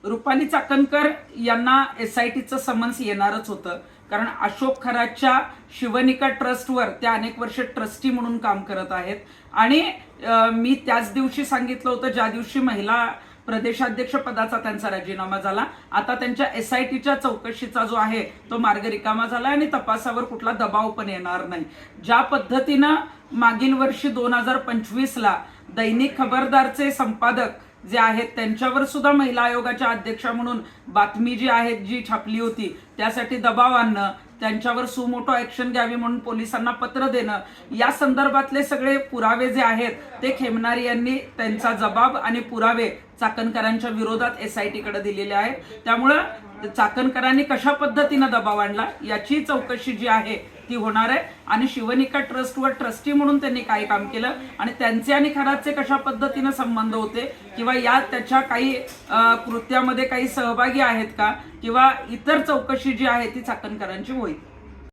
रुपाली चाकणकर यांना SITचं समन्स येणारच होतं, कारण अशोक खरातच्या शिवनिका ट्रस्टवर त्या अनेक वर्ष ट्रस्टी म्हणून काम करत आहेत. आणि मी त्याच दिवशी सांगितलं होतं ज्या दिवशी महिला प्रदेशाध्यक्ष पदाचा त्यांचा राजीनामा झाला. आता त्यांच्या SITच्या चौकशीचा जो आहे तो मार्ग रिकामा झाला आणि तपासावर कुठला दबाव पण येणार नाही. ज्या पद्धतीनं मागील वर्षी 2025ला दैनिक खबरदारचे संपादक जे आहेत त्यांच्यावर सुद्धा महिला आयोगाच्या अध्यक्षा म्हणून बातमी जी आहे जी छापली होती त्यासाठी दबाव आणणं, त्यांच्यावर सुमोटो ऍक्शन घ्यावी म्हणून पोलिसांना पत्र देणं, या संदर्भातले सगळे पुरावे जे आहेत ते खेमनार यांनी त्यांचा जबाब आणि पुरावे चाकणकरांच्या विरोधात SITकडे दिलेले आहेत. त्यामुळं चाकणकरांनी कशा पद्धतीनं दबाव आणला याची चौकशी जी आहे ती होणार आहे. आणि शिवनिका ट्रस्टवर ट्रस्टी म्हणून त्यांनी काय काम केलं आणि त्यांचे आणि खरातचे कशा पद्धतीनं संबंध होते किंवा या त्याच्या काही कृत्यामध्ये काही सहभागी आहेत का किंवा इतर चौकशी जी आहे ती चाकणकरांची होईल.